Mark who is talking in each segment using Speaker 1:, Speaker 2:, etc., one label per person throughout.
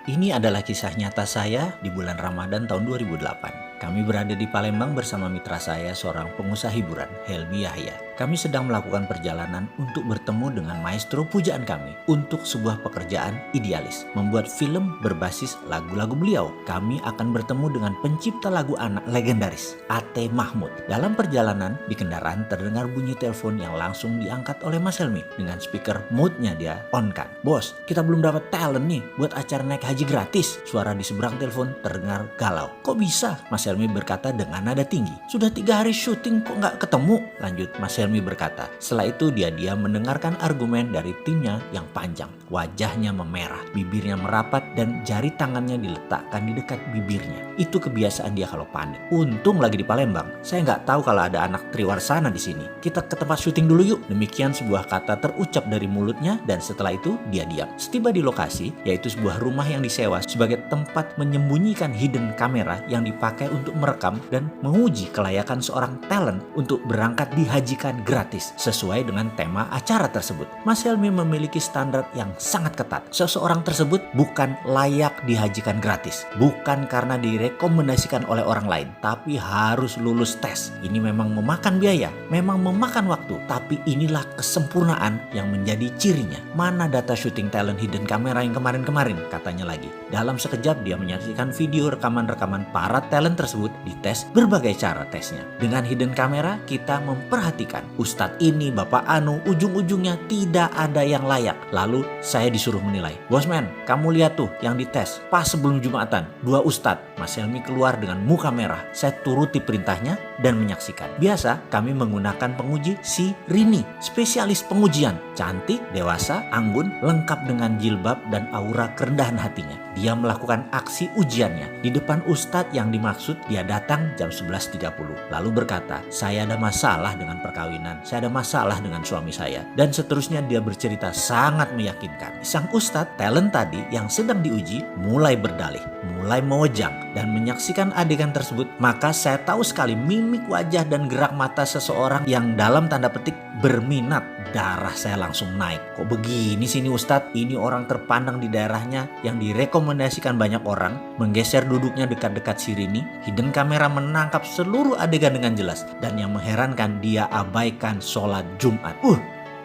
Speaker 1: Ini adalah kisah nyata saya di bulan Ramadan tahun 2008. Kami berada di Palembang bersama mitra saya, seorang pengusaha hiburan, Helmi Yahya. Kami sedang melakukan perjalanan untuk bertemu dengan maestro pujaan kami untuk sebuah pekerjaan idealis, membuat film berbasis lagu-lagu beliau. Kami akan bertemu dengan pencipta lagu anak legendaris, A.T. Mahmud. Dalam perjalanan di kendaraan terdengar bunyi telepon yang langsung diangkat oleh Mas Helmi dengan speaker mode-nya dia on-kan. "Bos, kita belum dapat talent nih buat acara naik haji gratis." Suara di seberang telepon terdengar galau. "Kok bisa?" Mas Helmi berkata dengan nada tinggi. "Sudah 3 hari syuting kok nggak ketemu?" Lanjut Mas Helmi berkata. Setelah itu dia mendengarkan argumen dari timnya yang panjang. Wajahnya memerah, bibirnya merapat, dan jari tangannya diletakkan di dekat bibirnya. Itu kebiasaan dia kalau panik. Untung lagi di Palembang. Saya nggak tahu kalau ada anak Triwarsana di sini. "Kita ke tempat syuting dulu yuk." Demikian sebuah kata terucap dari mulutnya, dan setelah itu dia diam. Setiba di lokasi, yaitu sebuah rumah yang disewa sebagai tempat menyembunyikan hidden kamera yang dipakai untuk merekam dan menguji kelayakan seorang talent untuk berangkat dihajikan gratis sesuai dengan tema acara tersebut. Mas Helmi memiliki standar yang sangat ketat. Seseorang tersebut bukan layak dihajikan gratis, bukan karena direkomendasikan oleh orang lain, tapi harus lulus tes. Ini memang memakan biaya, memang memakan waktu, tapi inilah kesempurnaan yang menjadi cirinya. "Mana data syuting talent hidden kamera yang kemarin-kemarin?" katanya lagi. Dalam sekejap dia menyaksikan video rekaman-rekaman para talent tersebut dites berbagai cara tesnya. Dengan hidden kamera kita memperhatikan Ustadz ini, Bapak Anu, ujung-ujungnya tidak ada yang layak. Lalu saya disuruh menilai. "Bosman, kamu lihat tuh yang dites pas sebelum Jumatan, 2 Ustadz." Mas Helmi keluar dengan muka merah. Saya turuti perintahnya dan menyaksikan. Biasa kami menggunakan penguji si Rini, spesialis pengujian. Cantik, dewasa, anggun, lengkap dengan jilbab dan aura kerendahan hatinya. Dia melakukan aksi ujiannya di depan Ustadz yang dimaksud. Dia datang jam 11.30 lalu berkata, "Saya ada masalah dengan perkawinan, saya ada masalah dengan suami saya." Dan seterusnya dia bercerita sangat meyakinkan. Sang Ustadz talent tadi yang sedang diuji mulai berdalih, mulai mewejang dan menyaksikan adegan tersebut. Maka saya tahu sekali mimik wajah dan gerak mata seseorang yang dalam tanda petik berminat. Darah saya langsung naik. Kok begini sih ini Ustadz? Ini orang terpandang di daerahnya yang direkomendasikan banyak orang. Menggeser duduknya dekat-dekat si Rini. Hidden kamera menangkap seluruh adegan dengan jelas. Dan yang mengherankan dia abaikan sholat Jumat.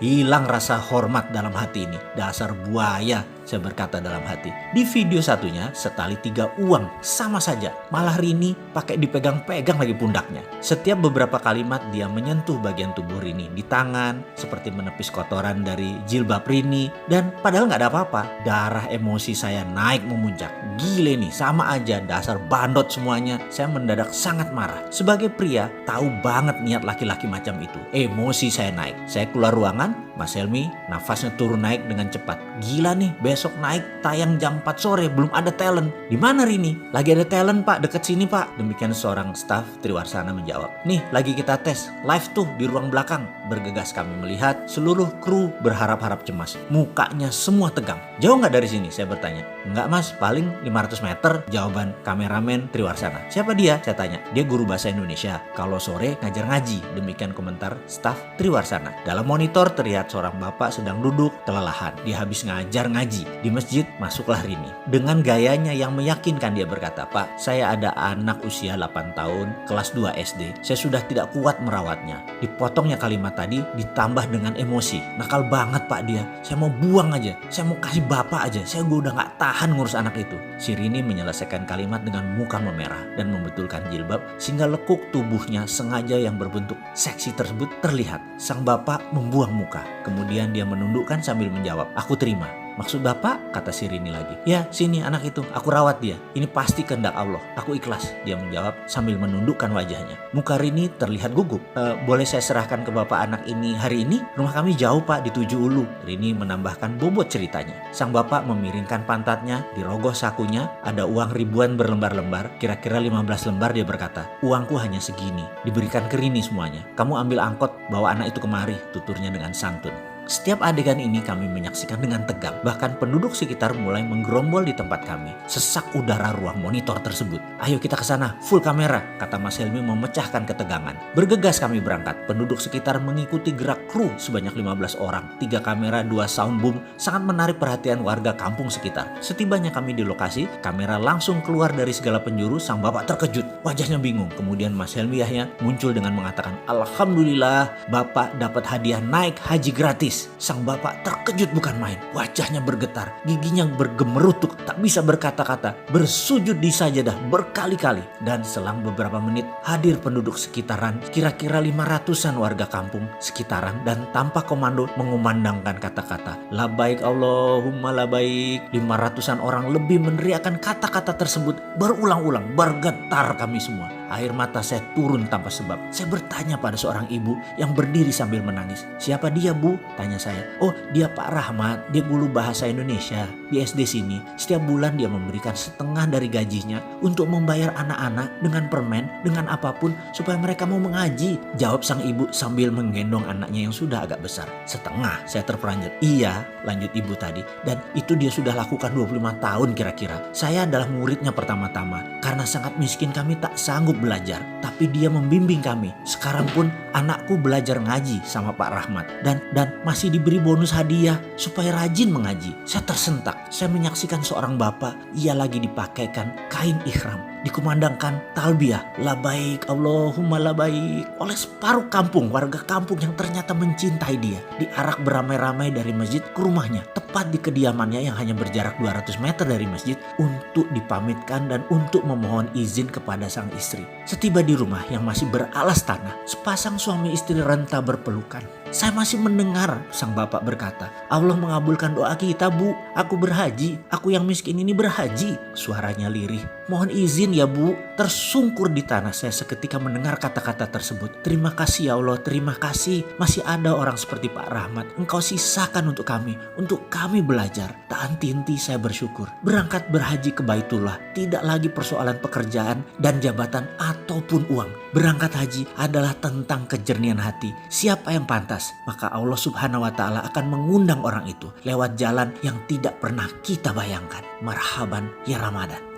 Speaker 1: Hilang rasa hormat dalam hati ini. Dasar buaya, saya berkata dalam hati. Di video satunya setali 3 uang sama saja. Malah Rini pakai dipegang-pegang lagi pundaknya. Setiap beberapa kalimat dia menyentuh bagian tubuh Rini di tangan, seperti menepis kotoran dari jilbab Rini. Dan padahal nggak ada apa-apa. Darah emosi saya naik memuncak. Gile nih, sama aja, dasar bandot semuanya. Saya mendadak sangat marah. Sebagai pria, tahu banget niat laki-laki macam itu. Emosi saya naik. Saya keluar ruangan. Mas Helmi nafasnya turun naik dengan cepat. "Gila nih, besok naik tayang jam 4 sore belum ada talent." "Di mana Rini?" "Lagi ada talent Pak, deket sini Pak." Demikian seorang staf Triwarsana menjawab. "Nih lagi kita tes, live tuh di ruang belakang." Bergegas kami melihat seluruh kru berharap-harap cemas. Mukanya semua tegang. "Jauh nggak dari sini?" saya bertanya. "Enggak Mas, paling 500 meter." Jawaban kameramen Triwarsana. "Siapa dia?" saya tanya. "Dia guru bahasa Indonesia, kalau sore ngajar ngaji." Demikian komentar staf Triwarsana. Dalam monitor terlihat seorang bapak sedang duduk kelelahan. Dia habis ngajar ngaji. Di masjid masuklah Rini. Dengan gayanya yang meyakinkan dia berkata, "Pak, saya ada anak usia 8 tahun, kelas 2 SD. Saya sudah tidak kuat merawatnya." Dipotongnya kalimat tadi ditambah dengan emosi. "Nakal banget Pak dia. Saya mau buang aja. Saya mau kasih bapak aja. Saya udah gak tahan ngurus anak itu." Si Rini menyelesaikan kalimat dengan muka memerah dan membetulkan jilbab sehingga lekuk tubuhnya sengaja yang berbentuk seksi tersebut terlihat. Sang bapak membuang muka. Kemudian dia menundukkan sambil menjawab, "Aku terima." "Maksud Bapak?" kata si Rini lagi. "Ya, sini anak itu, aku rawat dia. Ini pasti kehendak Allah. Aku ikhlas." Dia menjawab sambil menundukkan wajahnya. Muka Rini terlihat gugup. Boleh saya serahkan ke Bapak anak ini hari ini? Rumah kami jauh Pak, di 7 Ulu." Rini menambahkan bobot ceritanya. Sang bapak memiringkan pantatnya, di rogoh sakunya ada uang ribuan berlembar-lembar, kira-kira 15 lembar. Dia berkata, "Uangku hanya segini, diberikan ke Rini semuanya. Kamu ambil angkot, bawa anak itu kemari," tuturnya dengan santun. Setiap adegan ini kami menyaksikan dengan tegang. Bahkan penduduk sekitar mulai menggerombol di tempat kami. Sesak udara ruang monitor tersebut. "Ayo kita ke sana, full kamera," kata Mas Helmi memecahkan ketegangan. Bergegas kami berangkat. Penduduk sekitar mengikuti gerak kru sebanyak 15 orang. 3 kamera, 2 sound boom sangat menarik perhatian warga kampung sekitar. Setibanya kami di lokasi, kamera langsung keluar dari segala penjuru. Sang bapak terkejut, wajahnya bingung. Kemudian Mas Helmi Yahya muncul dengan mengatakan, "Alhamdulillah, bapak dapat hadiah naik haji gratis." Sang bapak terkejut bukan main. Wajahnya bergetar, giginya bergemerutuk, tak bisa berkata-kata, bersujud di sajadah berkali-kali. Dan selang beberapa menit hadir penduduk sekitaran, kira-kira 500-an warga kampung sekitaran, dan tanpa komando mengumandangkan kata-kata "Labaik Allahumma labaik." 500-an orang lebih meneriakkan kata-kata tersebut berulang-ulang. Bergetar kami semua. Air mata saya turun tanpa sebab. Saya bertanya pada seorang ibu yang berdiri sambil menangis. "Siapa dia, Bu?" tanya saya. "Oh, dia Pak Rahmat. Dia guru bahasa Indonesia di SD sini. Setiap bulan dia memberikan setengah dari gajinya untuk membayar anak-anak dengan permen, dengan apapun supaya mereka mau mengaji," jawab sang ibu sambil menggendong anaknya yang sudah agak besar. "Setengah?" saya terperanjat. "Iya," lanjut ibu tadi. "Dan itu dia sudah lakukan 25 tahun kira-kira. Saya adalah muridnya pertama-tama. Karena sangat miskin kami tak sanggup belajar. Tapi dia membimbing kami. Sekarang pun anakku belajar ngaji sama Pak Rahmat. Dan masih diberi bonus hadiah supaya rajin mengaji." Saya tersentak. Saya menyaksikan seorang bapak. Ia lagi dipakaikan kain ihram. Dikumandangkan talbiyah "Labaik Allahumma labaik" oleh separuh kampung, warga kampung yang ternyata mencintai dia. Diarak beramai-ramai dari masjid ke rumahnya, tepat di kediamannya yang hanya berjarak 200 meter dari masjid, untuk dipamitkan dan untuk memohon izin kepada sang istri. Setiba di rumah yang masih beralas tanah, sepasang suami istri renta berpelukan. Saya masih mendengar sang bapak berkata, "Allah mengabulkan doa kita, Bu. Aku berhaji. Aku yang miskin ini berhaji." Suaranya lirih. "Mohon izin ya, Bu." Tersungkur di tanah saya seketika mendengar kata-kata tersebut. "Terima kasih ya Allah, terima kasih. Masih ada orang seperti Pak Rahmat. Engkau sisakan untuk kami belajar." Tak henti-henti saya bersyukur. Berangkat berhaji ke Baitullah tidak lagi persoalan pekerjaan dan jabatan ataupun uang. Berangkat haji adalah tentang kejernihan hati. Siapa yang pantas, maka Allah Subhanahu wa Ta'ala akan mengundang orang itu lewat jalan yang tidak pernah kita bayangkan. Marhaban ya Ramadan.